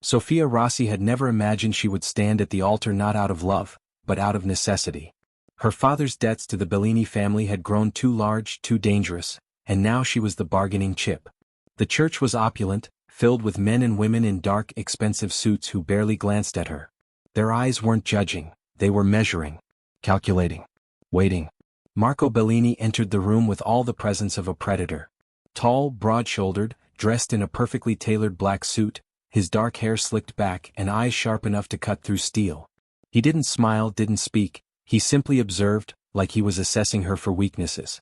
Sophia Rossi had never imagined she would stand at the altar not out of love, but out of necessity. Her father's debts to the Bellini family had grown too large, too dangerous, and now she was the bargaining chip. The church was opulent, filled with men and women in dark, expensive suits who barely glanced at her. Their eyes weren't judging, they were measuring, calculating, waiting. Marco Bellini entered the room with all the presence of a predator. Tall, broad-shouldered, dressed in a perfectly tailored black suit, his dark hair slicked back and eyes sharp enough to cut through steel. He didn't smile, didn't speak, he simply observed, like he was assessing her for weaknesses.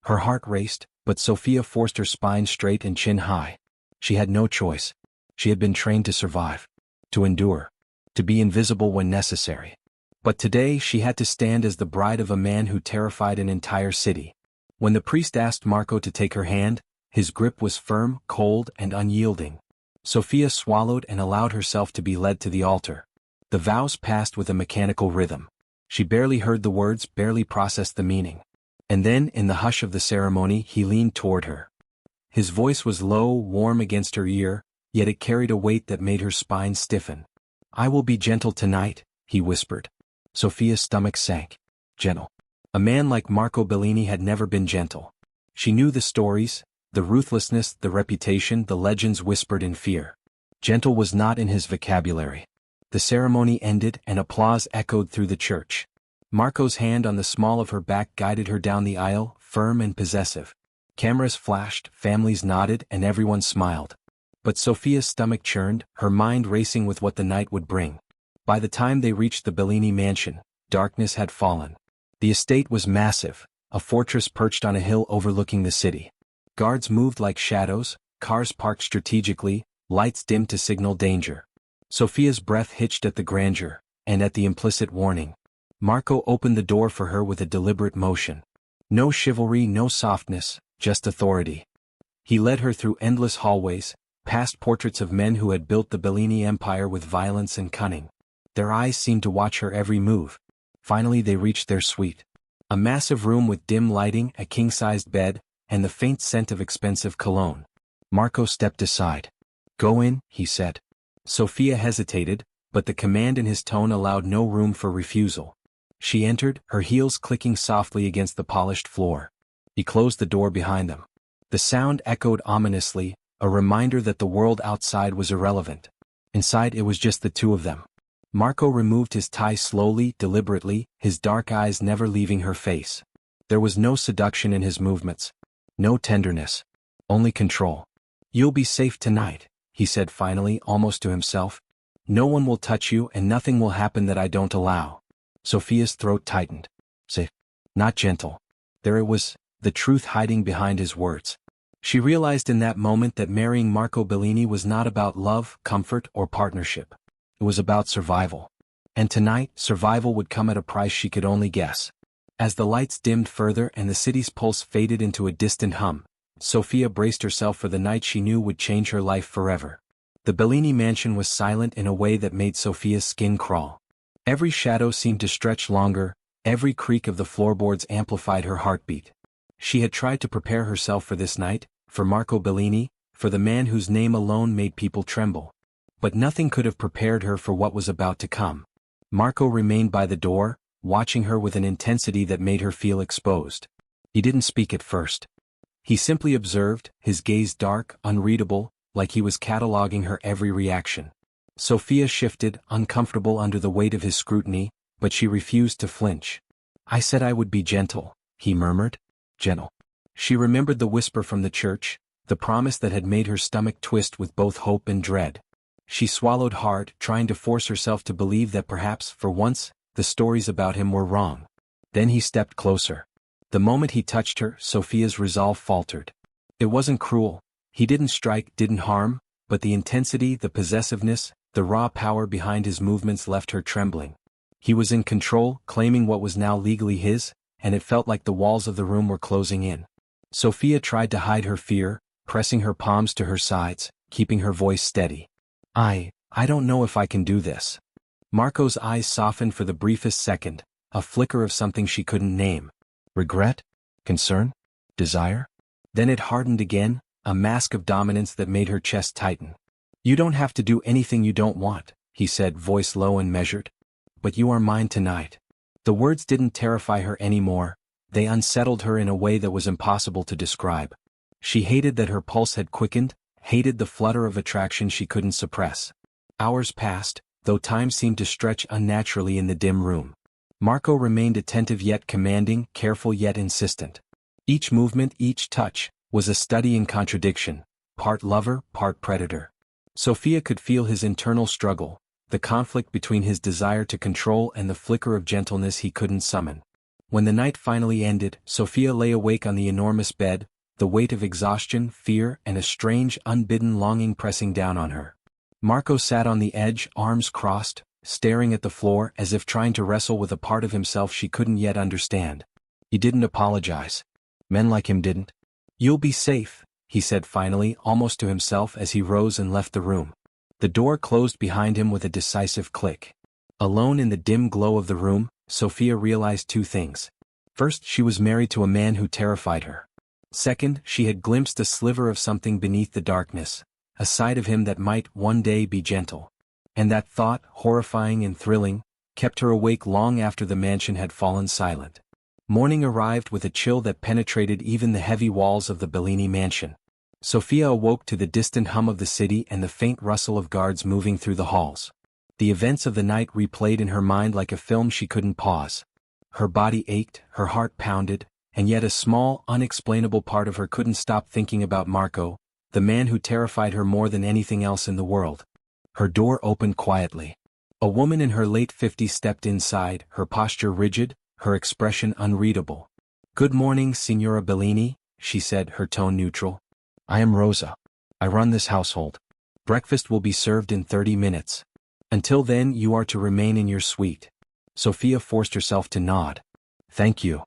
Her heart raced, but Sophia forced her spine straight and chin high. She had no choice. She had been trained to survive, to endure, to be invisible when necessary. But today she had to stand as the bride of a man who terrified an entire city. When the priest asked Marco to take her hand, his grip was firm, cold, and unyielding. Sophia swallowed and allowed herself to be led to the altar. The vows passed with a mechanical rhythm. She barely heard the words, barely processed the meaning. And then, in the hush of the ceremony, he leaned toward her. His voice was low, warm against her ear, yet it carried a weight that made her spine stiffen. "I will be gentle tonight," he whispered. Sophia's stomach sank. Gentle. A man like Marco Bellini had never been gentle. She knew the stories, the ruthlessness, the reputation, the legends whispered in fear. Gentle was not in his vocabulary. The ceremony ended and applause echoed through the church. Marco's hand on the small of her back guided her down the aisle, firm and possessive. Cameras flashed, families nodded, and everyone smiled. But Sophia's stomach churned, her mind racing with what the night would bring. By the time they reached the Bellini mansion, darkness had fallen. The estate was massive, a fortress perched on a hill overlooking the city. Guards moved like shadows, cars parked strategically, lights dimmed to signal danger. Sophia's breath hitched at the grandeur, and at the implicit warning. Marco opened the door for her with a deliberate motion. No chivalry, no softness, just authority. He led her through endless hallways, past portraits of men who had built the Bellini empire with violence and cunning. Their eyes seemed to watch her every move. Finally they reached their suite. A massive room with dim lighting, a king-sized bed, and the faint scent of expensive cologne. Marco stepped aside. "Go in," he said. Sophia hesitated, but the command in his tone allowed no room for refusal. She entered, her heels clicking softly against the polished floor. He closed the door behind them. The sound echoed ominously, a reminder that the world outside was irrelevant. Inside it was just the two of them. Marco removed his tie slowly, deliberately, his dark eyes never leaving her face. There was no seduction in his movements. No tenderness. Only control. "You'll be safe tonight," he said finally, almost to himself. "No one will touch you and nothing will happen that I don't allow." Sophia's throat tightened. Safe. Not gentle. There it was, the truth hiding behind his words. She realized in that moment that marrying Marco Bellini was not about love, comfort, or partnership. It was about survival. And tonight, survival would come at a price she could only guess. As the lights dimmed further and the city's pulse faded into a distant hum, Sophia braced herself for the night she knew would change her life forever. The Bellini mansion was silent in a way that made Sophia's skin crawl. Every shadow seemed to stretch longer, every creak of the floorboards amplified her heartbeat. She had tried to prepare herself for this night, for Marco Bellini, for the man whose name alone made people tremble. But nothing could have prepared her for what was about to come. Marco remained by the door, watching her with an intensity that made her feel exposed. He didn't speak at first. He simply observed, his gaze dark, unreadable, like he was cataloging her every reaction. Sophia shifted, uncomfortable under the weight of his scrutiny, but she refused to flinch. "I said I would be gentle," he murmured. Gentle. She remembered the whisper from the church, the promise that had made her stomach twist with both hope and dread. She swallowed hard, trying to force herself to believe that perhaps, for once, the stories about him were wrong. Then he stepped closer. The moment he touched her, Sophia's resolve faltered. It wasn't cruel. He didn't strike, didn't harm, but the intensity, the possessiveness, the raw power behind his movements left her trembling. He was in control, claiming what was now legally his, and it felt like the walls of the room were closing in. Sophia tried to hide her fear, pressing her palms to her sides, keeping her voice steady. I don't know if I can do this." Marco's eyes softened for the briefest second, a flicker of something she couldn't name. Regret? Concern? Desire? Then it hardened again, a mask of dominance that made her chest tighten. You don't have to do anything you don't want, he said, voice low and measured. But you are mine tonight. The words didn't terrify her anymore, they unsettled her in a way that was impossible to describe. She hated that her pulse had quickened, hated the flutter of attraction she couldn't suppress. Hours passed, though time seemed to stretch unnaturally in the dim room. Marco remained attentive yet commanding, careful yet insistent. Each movement, each touch, was a study in contradiction, part lover, part predator. Sophia could feel his internal struggle, the conflict between his desire to control and the flicker of gentleness he couldn't summon. When the night finally ended, Sophia lay awake on the enormous bed, the weight of exhaustion, fear, and a strange, unbidden longing pressing down on her. Marco sat on the edge, arms crossed, staring at the floor as if trying to wrestle with a part of himself she couldn't yet understand. He didn't apologize. Men like him didn't. You'll be safe, he said finally, almost to himself as he rose and left the room. The door closed behind him with a decisive click. Alone in the dim glow of the room, Sophia realized two things. First, she was married to a man who terrified her. Second, she had glimpsed a sliver of something beneath the darkness, a side of him that might one day be gentle. And that thought, horrifying and thrilling, kept her awake long after the mansion had fallen silent. Morning arrived with a chill that penetrated even the heavy walls of the Bellini mansion. Sophia awoke to the distant hum of the city and the faint rustle of guards moving through the halls. The events of the night replayed in her mind like a film she couldn't pause. Her body ached, her heart pounded, and yet a small, unexplainable part of her couldn't stop thinking about Marco, the man who terrified her more than anything else in the world. Her door opened quietly. A woman in her late 50s stepped inside, her posture rigid, her expression unreadable. "Good morning, Signora Bellini," she said, her tone neutral. "I am Rosa. I run this household. Breakfast will be served in 30 minutes. Until then you are to remain in your suite." Sophia forced herself to nod. "Thank you."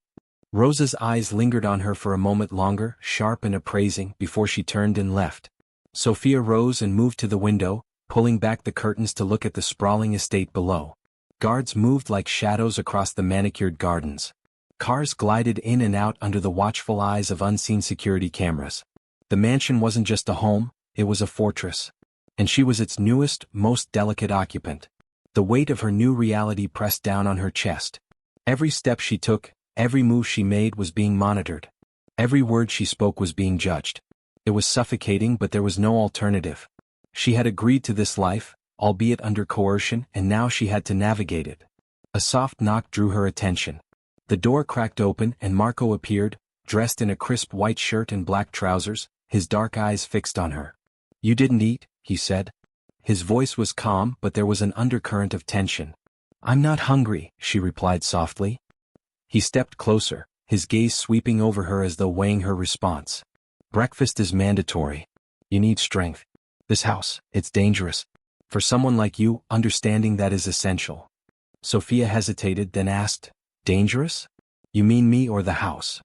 Rosa's eyes lingered on her for a moment longer, sharp and appraising, before she turned and left. Sophia rose and moved to the window, pulling back the curtains to look at the sprawling estate below. Guards moved like shadows across the manicured gardens. Cars glided in and out under the watchful eyes of unseen security cameras. The mansion wasn't just a home, it was a fortress. And she was its newest, most delicate occupant. The weight of her new reality pressed down on her chest. Every step she took, every move she made was being monitored. Every word she spoke was being judged. It was suffocating, but there was no alternative. She had agreed to this life, albeit under coercion, and now she had to navigate it. A soft knock drew her attention. The door cracked open and Marco appeared, dressed in a crisp white shirt and black trousers, his dark eyes fixed on her. "You didn't eat?" he said. His voice was calm, but there was an undercurrent of tension. "I'm not hungry," she replied softly. He stepped closer, his gaze sweeping over her as though weighing her response. "Breakfast is mandatory. You need strength. This house, it's dangerous. For someone like you, understanding that is essential." Sophia hesitated, then asked, "Dangerous? You mean me or the house?"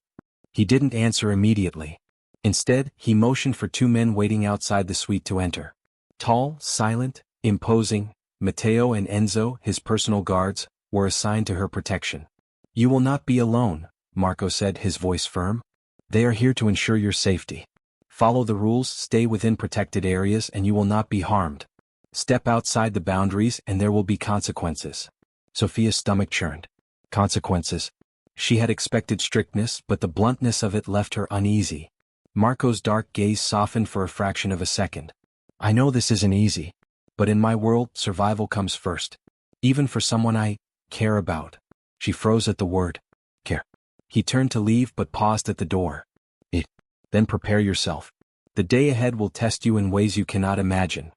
He didn't answer immediately. Instead, he motioned for two men waiting outside the suite to enter. Tall, silent, imposing, Matteo and Enzo, his personal guards, were assigned to her protection. "You will not be alone," Marco said, his voice firm. "They are here to ensure your safety. Follow the rules, stay within protected areas, and you will not be harmed. Step outside the boundaries and there will be consequences." Sophia's stomach churned. Consequences. She had expected strictness, but the bluntness of it left her uneasy. Marco's dark gaze softened for a fraction of a second. "I know this isn't easy. But in my world, survival comes first. Even for someone I care about." She froze at the word, care. He turned to leave but paused at the door. Then prepare yourself. The day ahead will test you in ways you cannot imagine."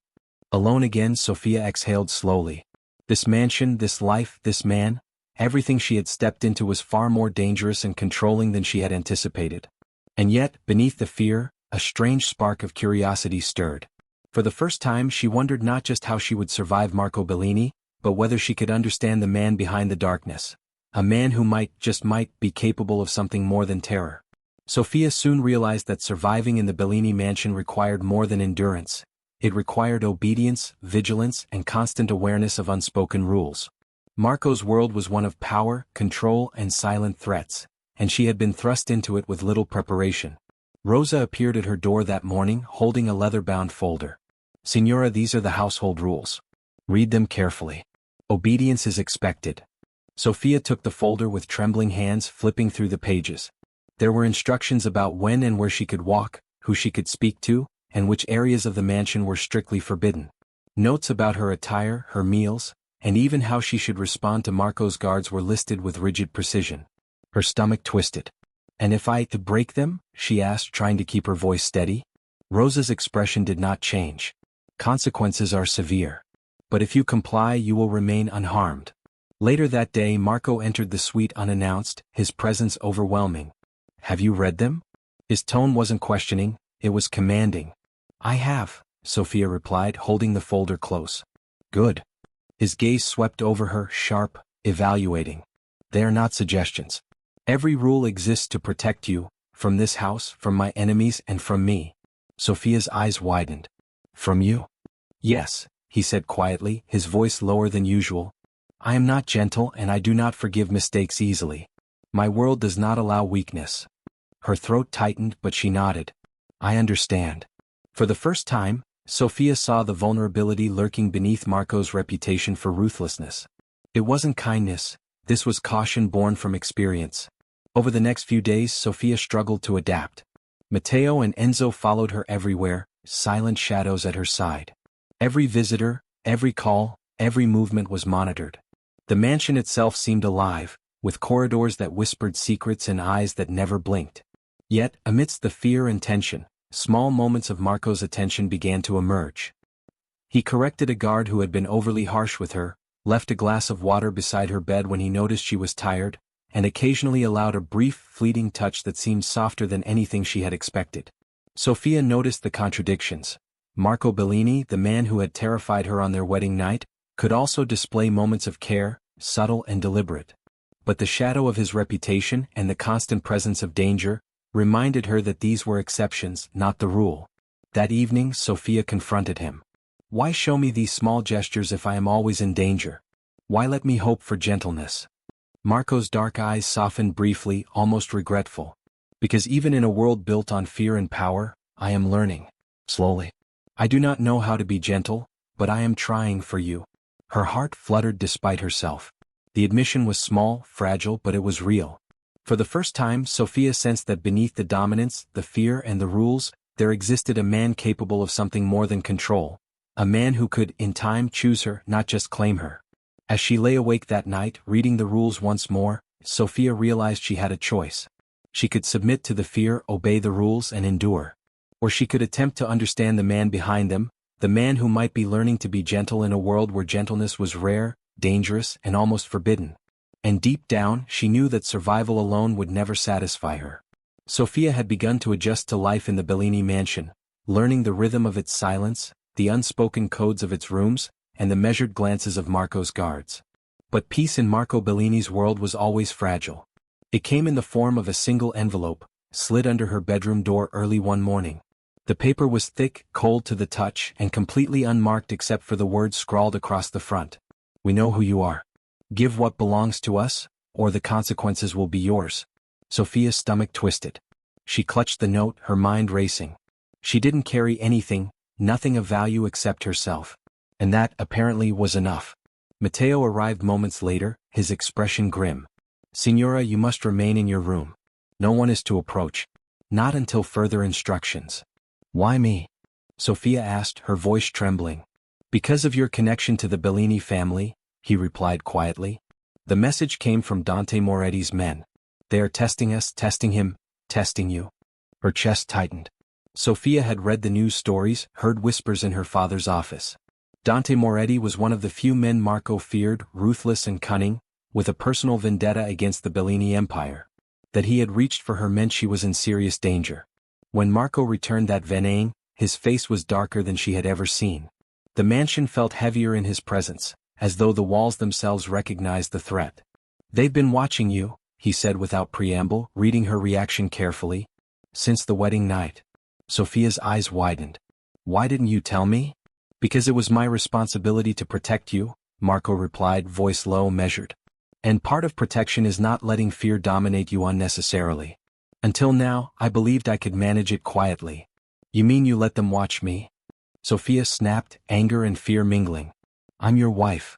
Alone again, Sophia exhaled slowly. This mansion, this life, this man, everything she had stepped into was far more dangerous and controlling than she had anticipated. And yet, beneath the fear, a strange spark of curiosity stirred. For the first time she wondered not just how she would survive Marco Bellini, but whether she could understand the man behind the darkness. A man who might be capable of something more than terror. Sophia soon realized that surviving in the Bellini mansion required more than endurance. It required obedience, vigilance, and constant awareness of unspoken rules. Marco's world was one of power, control, and silent threats, and she had been thrust into it with little preparation. Rosa appeared at her door that morning, holding a leather-bound folder. Signora, these are the household rules. Read them carefully. Obedience is expected. Sophia took the folder with trembling hands, flipping through the pages. There were instructions about when and where she could walk, who she could speak to, and which areas of the mansion were strictly forbidden. Notes about her attire, her meals, and even how she should respond to Marco's guards were listed with rigid precision. Her stomach twisted. "And if I break them?" she asked, trying to keep her voice steady. Rosa's expression did not change. "Consequences are severe. But if you comply, you will remain unharmed." Later that day, Marco entered the suite unannounced, his presence overwhelming. "Have you read them?" His tone wasn't questioning, it was commanding. "I have," Sophia replied, holding the folder close. "Good." His gaze swept over her, sharp, evaluating. "They are not suggestions. Every rule exists to protect you, from this house, from my enemies, and from me." Sophia's eyes widened. "From you?" "Yes," he said quietly, his voice lower than usual. "I am not gentle and I do not forgive mistakes easily. My world does not allow weakness." Her throat tightened, but she nodded. "I understand." For the first time, Sophia saw the vulnerability lurking beneath Marco's reputation for ruthlessness. It wasn't kindness, this was caution born from experience. Over the next few days, Sophia struggled to adapt. Matteo and Enzo followed her everywhere, silent shadows at her side. Every visitor, every call, every movement was monitored. The mansion itself seemed alive, with corridors that whispered secrets and eyes that never blinked. Yet, amidst the fear and tension, small moments of Marco's attention began to emerge. He corrected a guard who had been overly harsh with her, left a glass of water beside her bed when he noticed she was tired, and occasionally allowed a brief, fleeting touch that seemed softer than anything she had expected. Sophia noticed the contradictions. Marco Bellini, the man who had terrified her on their wedding night, could also display moments of care, subtle and deliberate. But the shadow of his reputation and the constant presence of danger reminded her that these were exceptions, not the rule. That evening, Sophia confronted him. "Why show me these small gestures if I am always in danger? Why let me hope for gentleness?" Marco's dark eyes softened briefly, almost regretful. "Because even in a world built on fear and power, I am learning. Slowly. I do not know how to be gentle, but I am trying for you." Her heart fluttered despite herself. The admission was small, fragile, but it was real. For the first time, Sophia sensed that beneath the dominance, the fear and the rules, there existed a man capable of something more than control. A man who could, in time, choose her, not just claim her. As she lay awake that night, reading the rules once more, Sophia realized she had a choice. She could submit to the fear, obey the rules, and endure. Or she could attempt to understand the man behind them, the man who might be learning to be gentle in a world where gentleness was rare, dangerous, and almost forbidden. And deep down, she knew that survival alone would never satisfy her. Sophia had begun to adjust to life in the Bellini mansion, learning the rhythm of its silence, the unspoken codes of its rooms, and the measured glances of Marco's guards. But peace in Marco Bellini's world was always fragile. It came in the form of a single envelope, slid under her bedroom door early one morning. The paper was thick, cold to the touch, and completely unmarked except for the words scrawled across the front. "We know who you are. Give what belongs to us, or the consequences will be yours." Sophia's stomach twisted. She clutched the note, her mind racing. She didn't carry anything, nothing of value except herself. And that, apparently, was enough. Matteo arrived moments later, his expression grim. "Signora, you must remain in your room. No one is to approach. Not until further instructions." "Why me?" Sophia asked, her voice trembling. "Because of your connection to the Bellini family," he replied quietly. "The message came from Dante Moretti's men. They are testing us, testing him, testing you." Her chest tightened. Sophia had read the news stories, heard whispers in her father's office. Dante Moretti was one of the few men Marco feared, ruthless and cunning, with a personal vendetta against the Bellini empire. That he had reached for her meant she was in serious danger. When Marco returned that venin, his face was darker than she had ever seen. The mansion felt heavier in his presence, as though the walls themselves recognized the threat. "They've been watching you," he said without preamble, reading her reaction carefully. "Since the wedding night." Sophia's eyes widened. "Why didn't you tell me?" "Because it was my responsibility to protect you," Marco replied, voice low, measured. "And part of protection is not letting fear dominate you unnecessarily. Until now, I believed I could manage it quietly." "You mean you let them watch me?" Sophia snapped, anger and fear mingling. I'm your wife.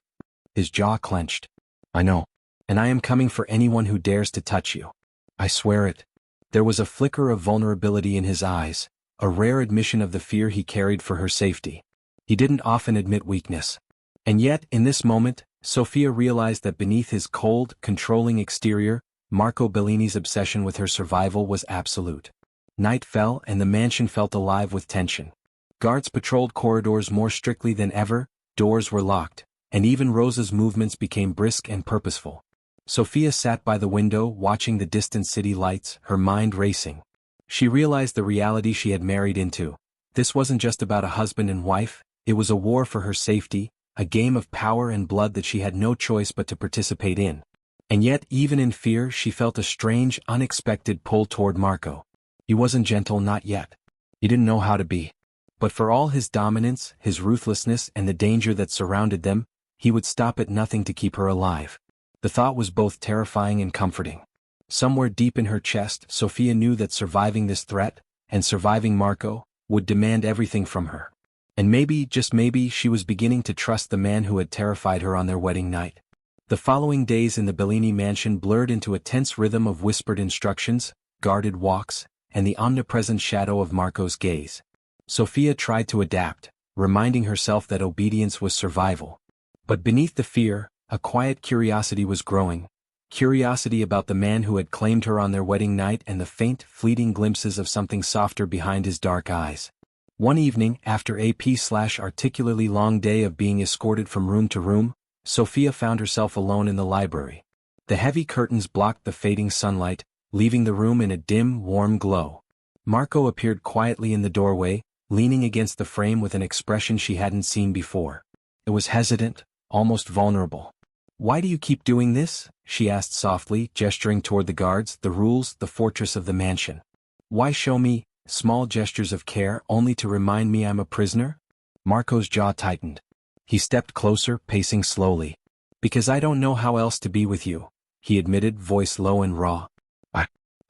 His jaw clenched. I know. And I am coming for anyone who dares to touch you. I swear it. There was a flicker of vulnerability in his eyes, a rare admission of the fear he carried for her safety. He didn't often admit weakness. And yet, in this moment, Sophia realized that beneath his cold, controlling exterior, Marco Bellini's obsession with her survival was absolute. Night fell and the mansion felt alive with tension. Guards patrolled corridors more strictly than ever, doors were locked, and even Rosa's movements became brisk and purposeful. Sophia sat by the window watching the distant city lights, her mind racing. She realized the reality she had married into. This wasn't just about a husband and wife, it was a war for her safety, a game of power and blood that she had no choice but to participate in. And yet, even in fear, she felt a strange, unexpected pull toward Marco. He wasn't gentle, not yet. He didn't know how to be. But for all his dominance, his ruthlessness, and the danger that surrounded them, he would stop at nothing to keep her alive. The thought was both terrifying and comforting. Somewhere deep in her chest, Sophia knew that surviving this threat, and surviving Marco, would demand everything from her. And maybe, just maybe, she was beginning to trust the man who had terrified her on their wedding night. The following days in the Bellini mansion blurred into a tense rhythm of whispered instructions, guarded walks, and the omnipresent shadow of Marco's gaze. Sophia tried to adapt, reminding herself that obedience was survival. But beneath the fear, a quiet curiosity was growing. Curiosity about the man who had claimed her on their wedding night and the faint, fleeting glimpses of something softer behind his dark eyes. One evening, after a particularly long day of being escorted from room to room, Sophia found herself alone in the library. The heavy curtains blocked the fading sunlight, leaving the room in a dim, warm glow. Marco appeared quietly in the doorway, leaning against the frame with an expression she hadn't seen before. It was hesitant, almost vulnerable. "Why do you keep doing this?" she asked softly, gesturing toward the guards, the rules, the fortress of the mansion. "Why show me small gestures of care only to remind me I'm a prisoner?" Marco's jaw tightened. He stepped closer, pacing slowly. "Because I don't know how else to be with you," he admitted, voice low and raw.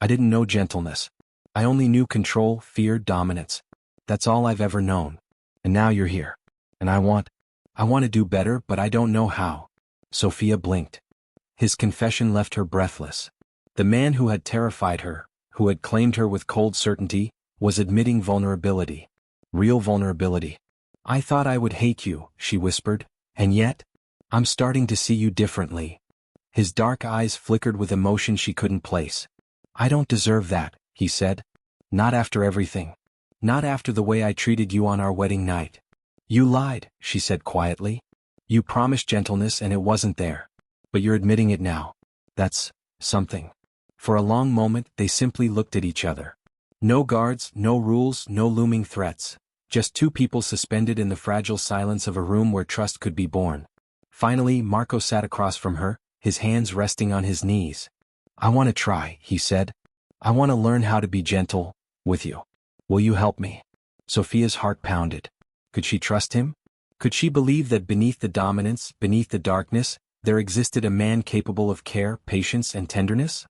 I didn't know gentleness. I only knew control, fear, dominance. That's all I've ever known. And now you're here. And I want to do better, but I don't know how." Sophia blinked. His confession left her breathless. The man who had terrified her, who had claimed her with cold certainty, was admitting vulnerability. Real vulnerability. "I thought I would hate you," she whispered, "and yet, I'm starting to see you differently." His dark eyes flickered with emotion she couldn't place. "I don't deserve that," he said. "Not after everything. Not after the way I treated you on our wedding night." "You lied," she said quietly. "You promised gentleness and it wasn't there. But you're admitting it now. That's something." For a long moment they simply looked at each other. No guards, no rules, no looming threats. Just two people suspended in the fragile silence of a room where trust could be born. Finally, Marco sat across from her, his hands resting on his knees. "I want to try," he said. "I want to learn how to be gentle with you. Will you help me?" Sophia's heart pounded. Could she trust him? Could she believe that beneath the dominance, beneath the darkness, there existed a man capable of care, patience, and tenderness?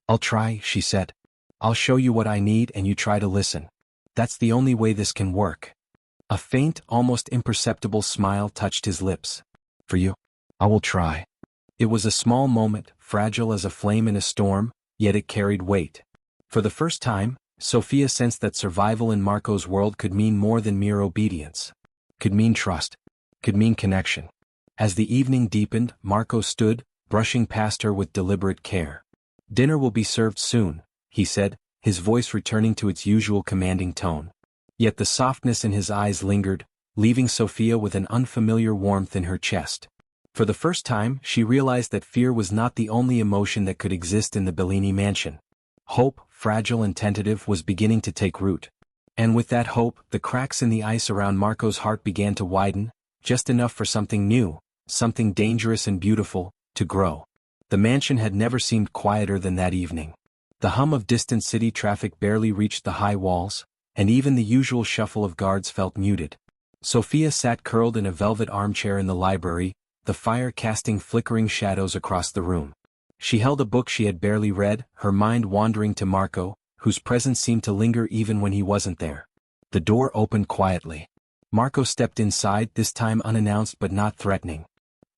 I'll try," she said. "I'll show you what I need and you try to listen. That's the only way this can work." A faint, almost imperceptible smile touched his lips. "For you, I will try." It was a small moment, fragile as a flame in a storm, yet it carried weight. For the first time, Sophia sensed that survival in Marco's world could mean more than mere obedience. Could mean trust. Could mean connection. As the evening deepened, Marco stood, brushing past her with deliberate care. "Dinner will be served soon," he said, his voice returning to its usual commanding tone. Yet the softness in his eyes lingered, leaving Sophia with an unfamiliar warmth in her chest. For the first time, she realized that fear was not the only emotion that could exist in the Bellini mansion. Hope, fragile and tentative, was beginning to take root. And with that hope, the cracks in the ice around Marco's heart began to widen, just enough for something new, something dangerous and beautiful, to grow. The mansion had never seemed quieter than that evening. The hum of distant city traffic barely reached the high walls, and even the usual shuffle of guards felt muted. Sophia sat curled in a velvet armchair in the library, the fire casting flickering shadows across the room. She held a book she had barely read, her mind wandering to Marco, whose presence seemed to linger even when he wasn't there. The door opened quietly. Marco stepped inside, this time unannounced but not threatening.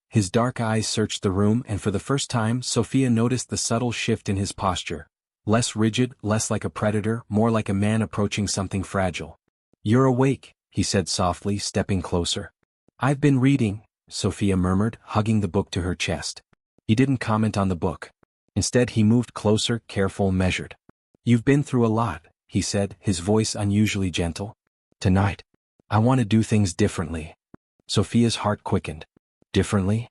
His dark eyes searched the room, and for the first time Sophia noticed the subtle shift in his posture. Less rigid, less like a predator, more like a man approaching something fragile. "You're awake," he said softly, stepping closer. "I've been reading," Sophia murmured, hugging the book to her chest. He didn't comment on the book. Instead he moved closer, careful, measured. "You've been through a lot," he said, his voice unusually gentle. "Tonight, I want to do things differently." Sophia's heart quickened. "Differently?"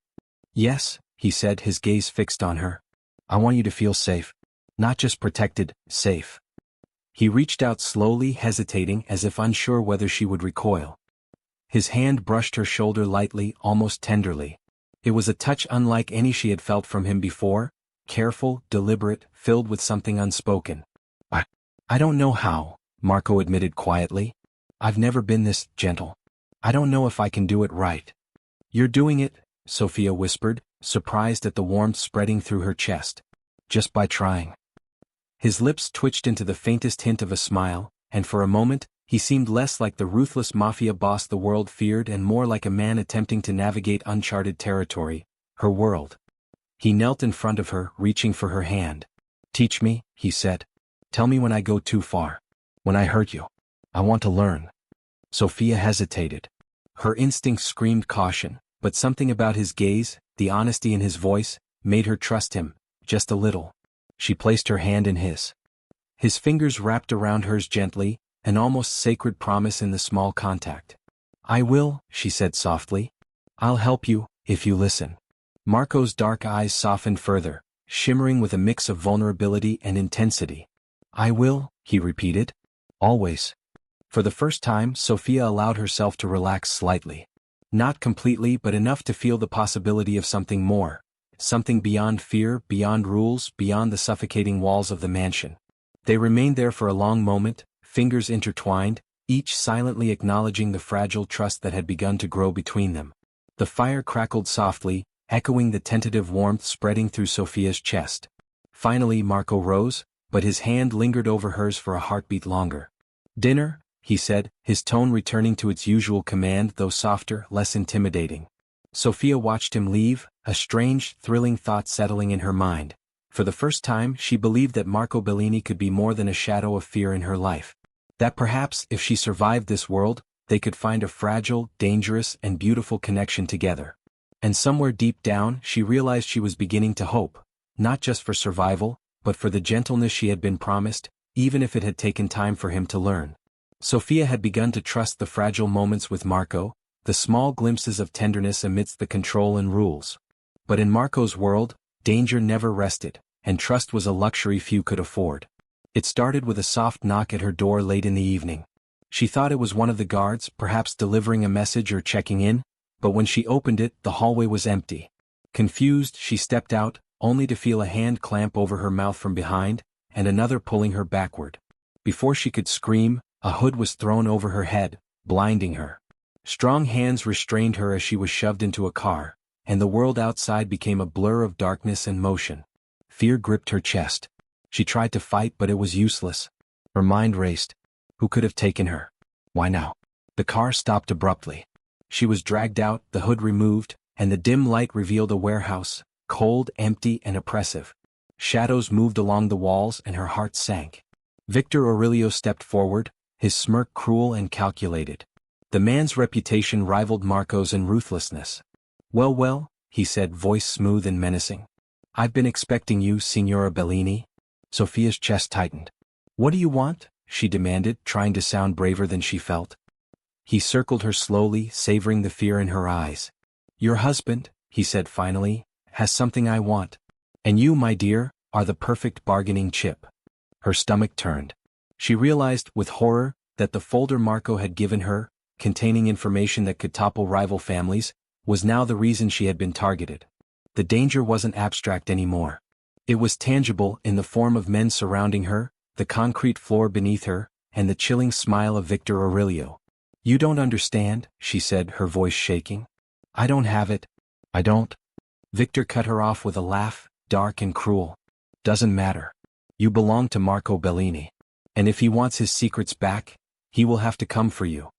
"Yes," he said, his gaze fixed on her. "I want you to feel safe. Not just protected, safe." He reached out slowly, hesitating, as if unsure whether she would recoil. His hand brushed her shoulder lightly, almost tenderly. It was a touch unlike any she had felt from him before, careful, deliberate, filled with something unspoken. I don't know how," Marco admitted quietly. "I've never been this gentle. I don't know if I can do it right." "You're doing it," Sophia whispered, surprised at the warmth spreading through her chest. "Just by trying." His lips twitched into the faintest hint of a smile, and for a moment, he seemed less like the ruthless mafia boss the world feared and more like a man attempting to navigate uncharted territory, her world. He knelt in front of her, reaching for her hand. "Teach me," he said. "Tell me when I go too far. When I hurt you. I want to learn." Sophia hesitated. Her instincts screamed caution, but something about his gaze, the honesty in his voice, made her trust him, just a little. She placed her hand in his. His fingers wrapped around hers gently, an almost sacred promise in the small contact. "I will," she said softly. "I'll help you, if you listen." Marco's dark eyes softened further, shimmering with a mix of vulnerability and intensity. "I will," he repeated. "Always." For the first time, Sophia allowed herself to relax slightly. Not completely, but enough to feel the possibility of something more. Something beyond fear, beyond rules, beyond the suffocating walls of the mansion. They remained there for a long moment, fingers intertwined, each silently acknowledging the fragile trust that had begun to grow between them. The fire crackled softly, echoing the tentative warmth spreading through Sophia's chest. Finally Marco rose, but his hand lingered over hers for a heartbeat longer. "Dinner?" he said, his tone returning to its usual command, though softer, less intimidating. Sophia watched him leave, a strange, thrilling thought settling in her mind. For the first time she believed that Marco Bellini could be more than a shadow of fear in her life. That perhaps, if she survived this world, they could find a fragile, dangerous, and beautiful connection together. And somewhere deep down she realized she was beginning to hope, not just for survival, but for the gentleness she had been promised, even if it had taken time for him to learn. Sophia had begun to trust the fragile moments with Marco, the small glimpses of tenderness amidst the control and rules. But in Marco's world, danger never rested, and trust was a luxury few could afford. It started with a soft knock at her door late in the evening. She thought it was one of the guards, perhaps delivering a message or checking in, but when she opened it, the hallway was empty. Confused, she stepped out, only to feel a hand clamp over her mouth from behind, and another pulling her backward. Before she could scream, a hood was thrown over her head, blinding her. Strong hands restrained her as she was shoved into a car, and the world outside became a blur of darkness and motion. Fear gripped her chest. She tried to fight, but it was useless. Her mind raced. Who could have taken her? Why now? The car stopped abruptly. She was dragged out, the hood removed, and the dim light revealed a warehouse, cold, empty, and oppressive. Shadows moved along the walls, and her heart sank. Victor Aurelio stepped forward, his smirk cruel and calculated. The man's reputation rivaled Marco's in ruthlessness. Well, he said, voice smooth and menacing. "I've been expecting you, Signora Bellini." Sophia's chest tightened. "What do you want?" she demanded, trying to sound braver than she felt. He circled her slowly, savoring the fear in her eyes. "Your husband," he said finally, "has something I want. And you, my dear, are the perfect bargaining chip." Her stomach turned. She realized, with horror, that the folder Marco had given her, containing information that could topple rival families, was now the reason she had been targeted. The danger wasn't abstract anymore. It was tangible in the form of men surrounding her, the concrete floor beneath her, and the chilling smile of Victor Aurelio. "You don't understand," she said, her voice shaking. "I don't have it. I don't." Victor cut her off with a laugh, dark and cruel. "Doesn't matter. You belong to Marco Bellini. And if he wants his secrets back, he will have to come for you."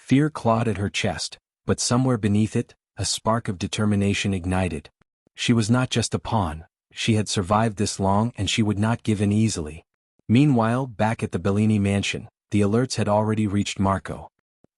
Fear clawed at her chest, but somewhere beneath it, a spark of determination ignited. She was not just a pawn, she had survived this long and she would not give in easily. Meanwhile, back at the Bellini mansion, the alerts had already reached Marco.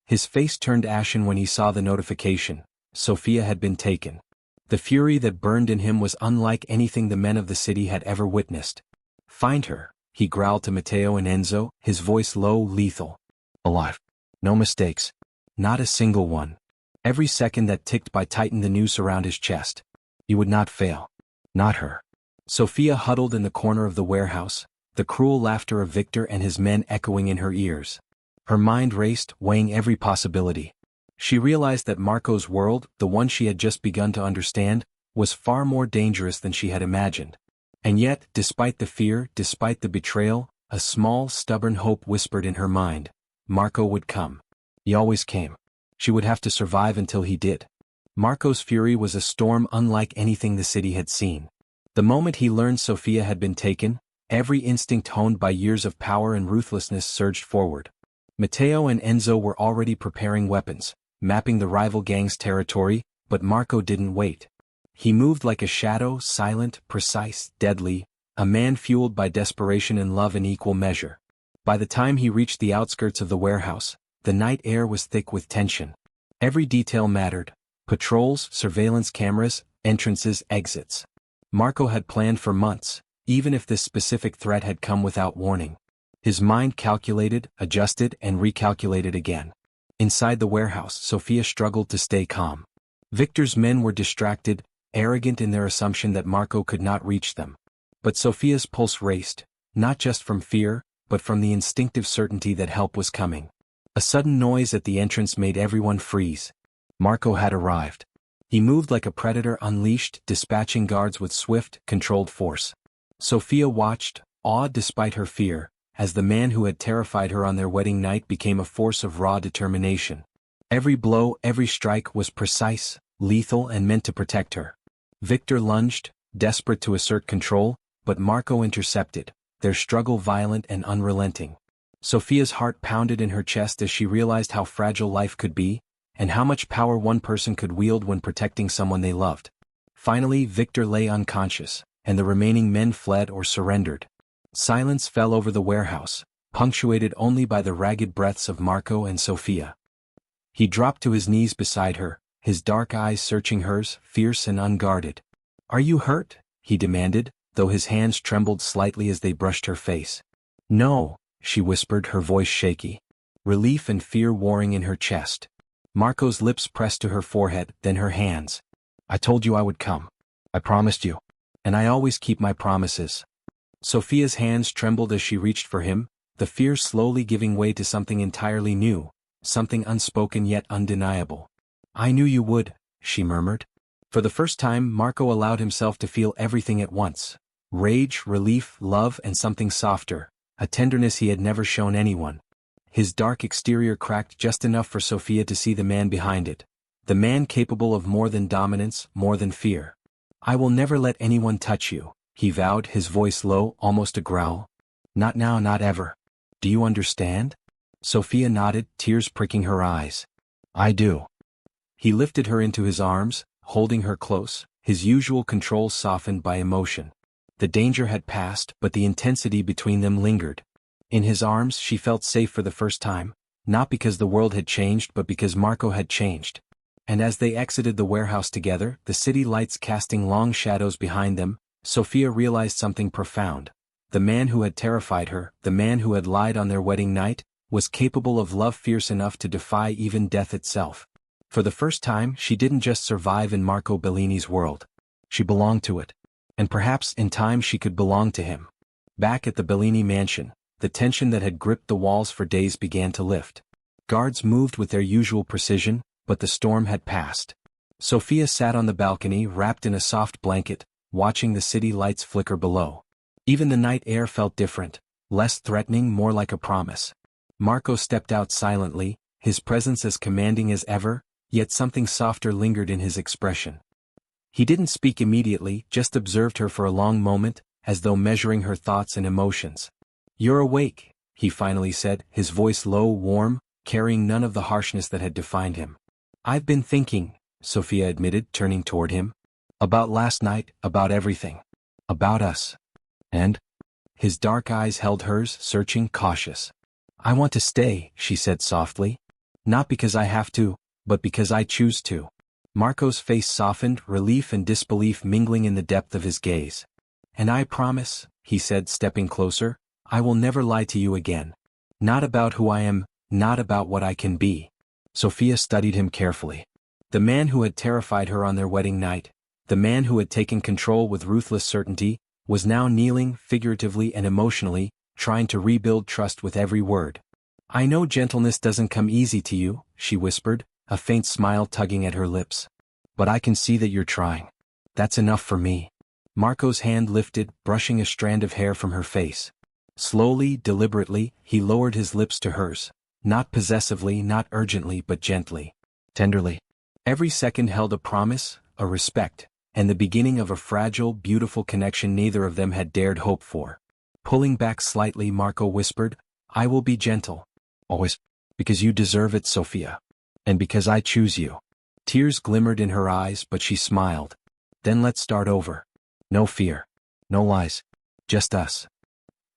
His face turned ashen when he saw the notification: Sophia had been taken. The fury that burned in him was unlike anything the men of the city had ever witnessed. "Find her," he growled to Matteo and Enzo, his voice low, lethal. "Alive. No mistakes. Not a single one." Every second that ticked by tightened the noose around his chest. You would not fail. Not her. Sophia huddled in the corner of the warehouse, the cruel laughter of Victor and his men echoing in her ears. Her mind raced, weighing every possibility. She realized that Marco's world, the one she had just begun to understand, was far more dangerous than she had imagined. And yet, despite the fear, despite the betrayal, a small, stubborn hope whispered in her mind: Marco would come. He always came. She would have to survive until he did. Marco's fury was a storm unlike anything the city had seen. The moment he learned Sophia had been taken, every instinct honed by years of power and ruthlessness surged forward. Matteo and Enzo were already preparing weapons, mapping the rival gang's territory, but Marco didn't wait. He moved like a shadow, silent, precise, deadly, a man fueled by desperation and love in equal measure. By the time he reached the outskirts of the warehouse, the night air was thick with tension. Every detail mattered: patrols, surveillance cameras, entrances, exits. Marco had planned for months, even if this specific threat had come without warning. His mind calculated, adjusted, and recalculated again. Inside the warehouse, Sophia struggled to stay calm. Victor's men were distracted, arrogant in their assumption that Marco could not reach them. But Sophia's pulse raced, not just from fear, but from the instinctive certainty that help was coming. A sudden noise at the entrance made everyone freeze. Marco had arrived. He moved like a predator unleashed, dispatching guards with swift, controlled force. Sophia watched, awed despite her fear, as the man who had terrified her on their wedding night became a force of raw determination. Every blow, every strike was precise, lethal, and meant to protect her. Victor lunged, desperate to assert control, but Marco intercepted, their struggle violent and unrelenting. Sophia's heart pounded in her chest as she realized how fragile life could be, and how much power one person could wield when protecting someone they loved. Finally, Victor lay unconscious, and the remaining men fled or surrendered. Silence fell over the warehouse, punctuated only by the ragged breaths of Marco and Sophia. He dropped to his knees beside her, his dark eyes searching hers, fierce and unguarded. "Are you hurt?" he demanded, though his hands trembled slightly as they brushed her face. "No," she whispered, her voice shaky. Relief and fear warring in her chest. Marco's lips pressed to her forehead, then her hands. "I told you I would come. I promised you. And I always keep my promises." Sophia's hands trembled as she reached for him, the fear slowly giving way to something entirely new, something unspoken yet undeniable. "I knew you would," she murmured. For the first time, Marco allowed himself to feel everything at once: rage, relief, love, and something softer, a tenderness he had never shown anyone. His dark exterior cracked just enough for Sophia to see the man behind it, the man capable of more than dominance, more than fear. "I will never let anyone touch you," he vowed, his voice low, almost a growl. "Not now, not ever. Do you understand?" Sophia nodded, tears pricking her eyes. "I do." He lifted her into his arms, holding her close, his usual control softened by emotion. The danger had passed, but the intensity between them lingered. In his arms she felt safe for the first time, not because the world had changed but because Marco had changed. And as they exited the warehouse together, the city lights casting long shadows behind them, Sophia realized something profound. The man who had terrified her, the man who had lied on their wedding night, was capable of love fierce enough to defy even death itself. For the first time, she didn't just survive in Marco Bellini's world. She belonged to it. And perhaps in time she could belong to him. Back at the Bellini mansion, the tension that had gripped the walls for days began to lift. Guards moved with their usual precision, but the storm had passed. Sophia sat on the balcony, wrapped in a soft blanket, watching the city lights flicker below. Even the night air felt different, less threatening, more like a promise. Marco stepped out silently, his presence as commanding as ever, yet something softer lingered in his expression. He didn't speak immediately, just observed her for a long moment, as though measuring her thoughts and emotions. "You're awake," he finally said, his voice low, warm, carrying none of the harshness that had defined him. "I've been thinking," Sophia admitted, turning toward him. "About last night, about everything. About us." "And?" His dark eyes held hers, searching, cautious. "I want to stay," she said softly. "Not because I have to, but because I choose to." Marco's face softened, relief and disbelief mingling in the depth of his gaze. "And I promise," he said, stepping closer, "I will never lie to you again. Not about who I am, not about what I can be." Sophia studied him carefully. The man who had terrified her on their wedding night, the man who had taken control with ruthless certainty, was now kneeling, figuratively and emotionally, trying to rebuild trust with every word. "I know gentleness doesn't come easy to you," she whispered, a faint smile tugging at her lips. "But I can see that you're trying. That's enough for me." Marco's hand lifted, brushing a strand of hair from her face. Slowly, deliberately, he lowered his lips to hers, not possessively, not urgently, but gently, tenderly. Every second held a promise, a respect, and the beginning of a fragile, beautiful connection neither of them had dared hope for. Pulling back slightly, Marco whispered, "I will be gentle. Always. Because you deserve it, Sophia. And because I choose you." Tears glimmered in her eyes, but she smiled. "Then let's start over. No fear. No lies. Just us."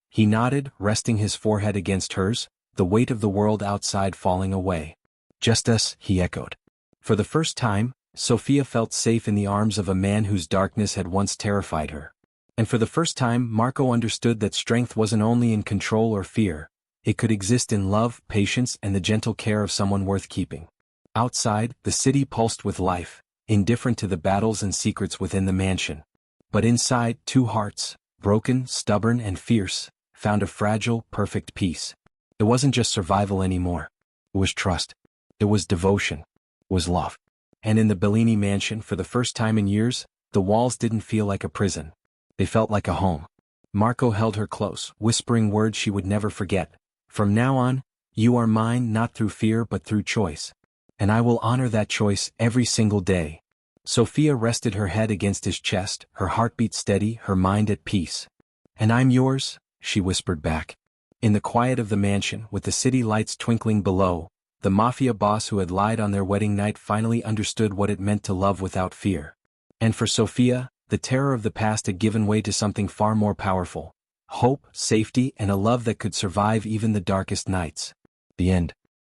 He nodded, resting his forehead against hers, the weight of the world outside falling away. "Just us," he echoed. For the first time, Sophia felt safe in the arms of a man whose darkness had once terrified her. And for the first time, Marco understood that strength wasn't only in control or fear. It could exist in love, patience, and the gentle care of someone worth keeping. Outside, the city pulsed with life, indifferent to the battles and secrets within the mansion. But inside, two hearts, broken, stubborn, and fierce, found a fragile, perfect peace. It wasn't just survival anymore. It was trust. It was devotion. It was love. And in the Bellini mansion, for the first time in years, the walls didn't feel like a prison. They felt like a home. Marco held her close, whispering words she would never forget. "From now on, you are mine not through fear but through choice. And I will honor that choice every single day." Sophia rested her head against his chest, her heartbeat steady, her mind at peace. "And I'm yours," she whispered back. In the quiet of the mansion, with the city lights twinkling below, the Mafia boss who had lied on their wedding night finally understood what it meant to love without fear. And for Sophia, the terror of the past had given way to something far more powerful: hope, safety, and a love that could survive even the darkest nights. The end.